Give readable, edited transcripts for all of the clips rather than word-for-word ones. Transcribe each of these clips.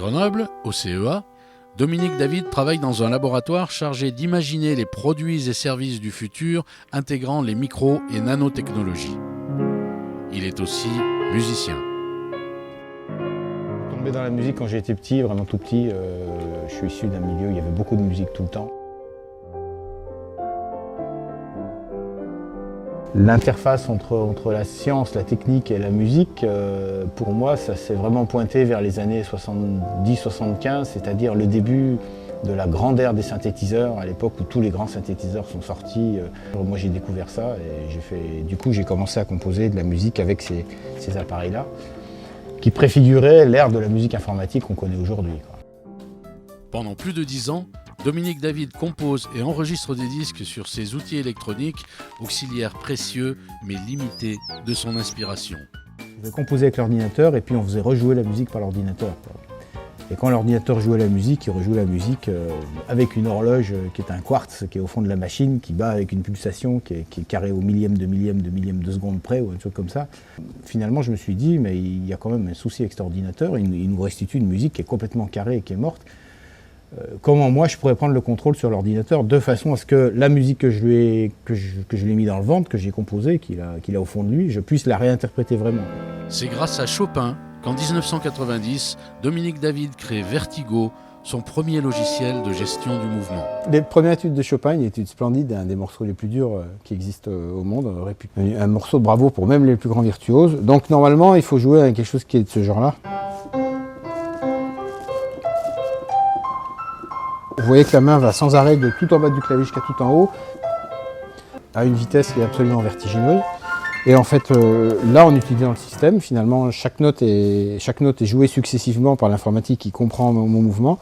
Grenoble, au CEA, Dominique David travaille dans un laboratoire chargé d'imaginer les produits et services du futur intégrant les micro- et nanotechnologies. Il est aussi musicien. Je suis tombé dans la musique quand j'étais petit, vraiment tout petit. Je suis issu d'un milieu où il y avait beaucoup de musique tout le temps. L'interface entre la science, la technique et la musique, pour moi, ça s'est vraiment pointé vers les années 70-75, c'est-à-dire le début de la grande ère des synthétiseurs, à l'époque où tous les grands synthétiseurs sont sortis. Moi, j'ai découvert ça et du coup, j'ai commencé à composer de la musique avec ces appareils-là, qui préfiguraient l'ère de la musique informatique qu'on connaît aujourd'hui. Pendant plus de 10 ans, Dominique David compose et enregistre des disques sur ses outils électroniques, auxiliaires précieux mais limités de son inspiration. Je composais avec l'ordinateur et puis on faisait rejouer la musique par l'ordinateur. Et quand l'ordinateur jouait la musique, il rejouait la musique avec une horloge qui est un quartz, qui est au fond de la machine, qui bat avec une pulsation qui est carrée au millième de seconde près ou un truc comme ça. Finalement, je me suis dit, mais il y a quand même un souci avec cet ordinateur, il nous restitue une musique qui est complètement carrée et qui est morte. Comment moi je pourrais prendre le contrôle sur l'ordinateur de façon à ce que la musique que je lui ai mis dans le ventre, que j'ai composée, qu'il a au fond de lui, je puisse la réinterpréter vraiment. C'est grâce à Chopin qu'en 1990, Dominique David crée Vertigo, son premier logiciel de gestion du mouvement. Les premières études de Chopin, une étude splendide, un des morceaux les plus durs qui existent au monde, un morceau de bravoure pour même les plus grands virtuoses. Donc normalement, il faut jouer avec quelque chose qui est de ce genre-là. Vous voyez que la main va sans arrêt de tout en bas du clavier jusqu'à tout en haut, à une vitesse qui est absolument vertigineuse. Et en fait, là, en utilisant le système, finalement, chaque note est jouée successivement par l'informatique qui comprend mon mouvement.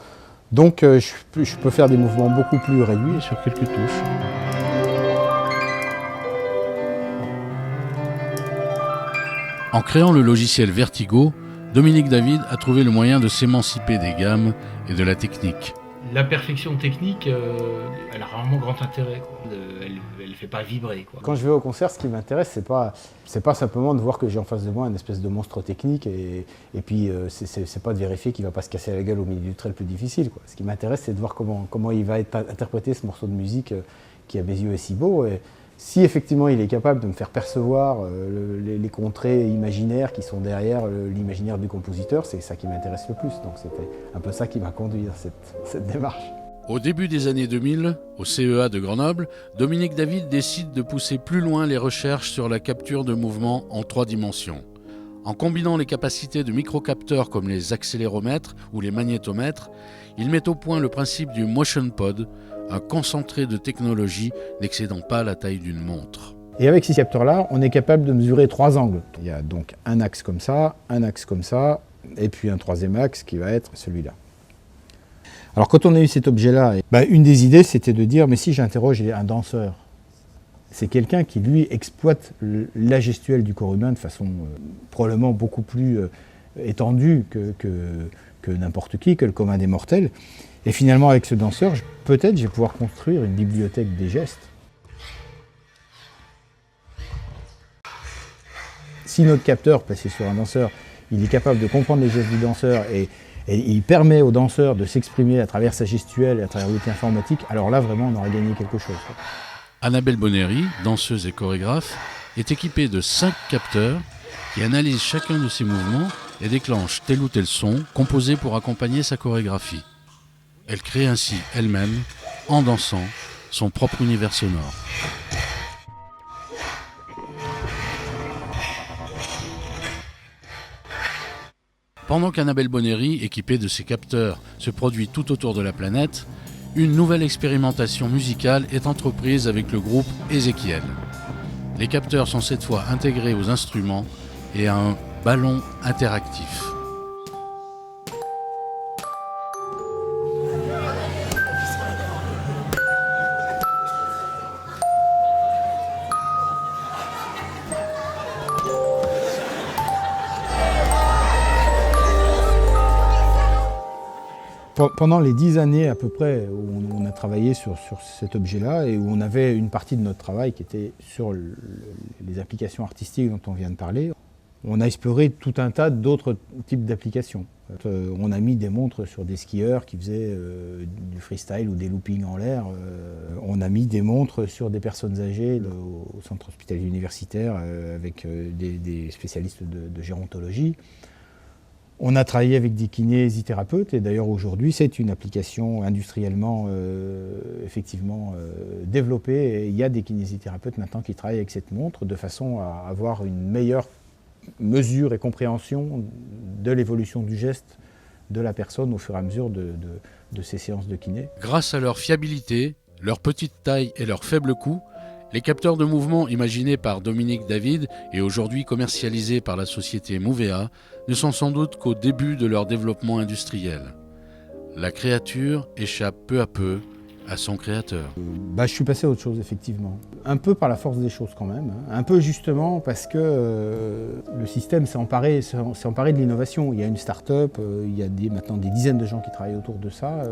Donc, je peux faire des mouvements beaucoup plus réduits sur quelques touches. En créant le logiciel Vertigo, Dominique David a trouvé le moyen de s'émanciper des gammes et de la technique. La perfection technique, elle a rarement grand intérêt, quoi. Elle ne fait pas vibrer, quoi. Quand je vais au concert, ce qui m'intéresse, c'est pas simplement de voir que j'ai en face de moi une espèce de monstre technique et puis c'est pas de vérifier qu'il ne va pas se casser la gueule au milieu du trait le plus difficile, quoi. Ce qui m'intéresse, c'est de voir comment il va être interprété, ce morceau de musique qui à mes yeux est si beau. Et si effectivement il est capable de me faire percevoir les contrées imaginaires qui sont derrière l'imaginaire du compositeur, c'est ça qui m'intéresse le plus. Donc c'était un peu ça qui m'a conduit dans cette démarche. Au début des années 2000, au CEA de Grenoble, Dominique David décide de pousser plus loin les recherches sur la capture de mouvements en 3 dimensions. En combinant les capacités de microcapteurs comme les accéléromètres ou les magnétomètres, il met au point le principe du motion pod, un concentré de technologie n'excédant pas la taille d'une montre. Et avec ces capteurs-là, on est capable de mesurer 3 angles. Il y a donc un axe comme ça, et puis un troisième axe qui va être celui-là. Alors quand on a eu cet objet-là, une des idées c'était de dire, mais si j'interroge un danseur, c'est quelqu'un qui lui exploite la gestuelle du corps humain de façon probablement beaucoup plus étendue que n'importe qui, que le commun des mortels. Et finalement, avec ce danseur, peut-être je vais pouvoir construire une bibliothèque des gestes. Si notre capteur, placé sur un danseur, il est capable de comprendre les gestes du danseur et il permet au danseur de s'exprimer à travers sa gestuelle et à travers l'outil informatique, alors là, vraiment, on aura gagné quelque chose. Annabelle Bonnery, danseuse et chorégraphe, est équipée de 5 capteurs qui analysent chacun de ses mouvements et déclenchent tel ou tel son composé pour accompagner sa chorégraphie. Elle crée ainsi elle-même, en dansant, son propre univers sonore. Pendant qu'Annabelle Bonnery, équipée de ses capteurs, se produit tout autour de la planète, une nouvelle expérimentation musicale est entreprise avec le groupe Ezekiel. Les capteurs sont cette fois intégrés aux instruments et à un ballon interactif. Pendant les 10 années à peu près où on a travaillé sur cet objet-là et où on avait une partie de notre travail qui était sur les applications artistiques dont on vient de parler, on a exploré tout un tas d'autres types d'applications. On a mis des montres sur des skieurs qui faisaient du freestyle ou des loopings en l'air. On a mis des montres sur des personnes âgées au centre hospitalier universitaire avec des spécialistes de gérontologie. On a travaillé avec des kinésithérapeutes et d'ailleurs aujourd'hui c'est une application industriellement effectivement développée. Et il y a des kinésithérapeutes maintenant qui travaillent avec cette montre de façon à avoir une meilleure mesure et compréhension de l'évolution du geste de la personne au fur et à mesure de ces séances de kiné. Grâce à leur fiabilité, leur petite taille et leur faible coût, les capteurs de mouvement imaginés par Dominique David et aujourd'hui commercialisés par la société Movea ne sont sans doute qu'au début de leur développement industriel. La créature échappe peu à peu à son créateur. Je suis passé à autre chose, effectivement. Un peu par la force des choses quand même. Un peu justement parce que le système s'est emparé de l'innovation. Il y a une start-up, il y a maintenant des dizaines de gens qui travaillent autour de ça.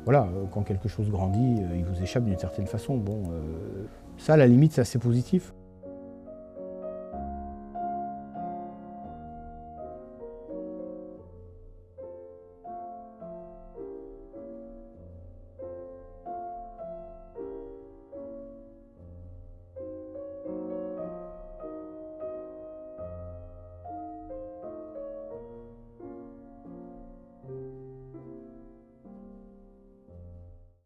Voilà, quand quelque chose grandit, il vous échappe d'une certaine façon. Ça, à la limite, c'est assez positif.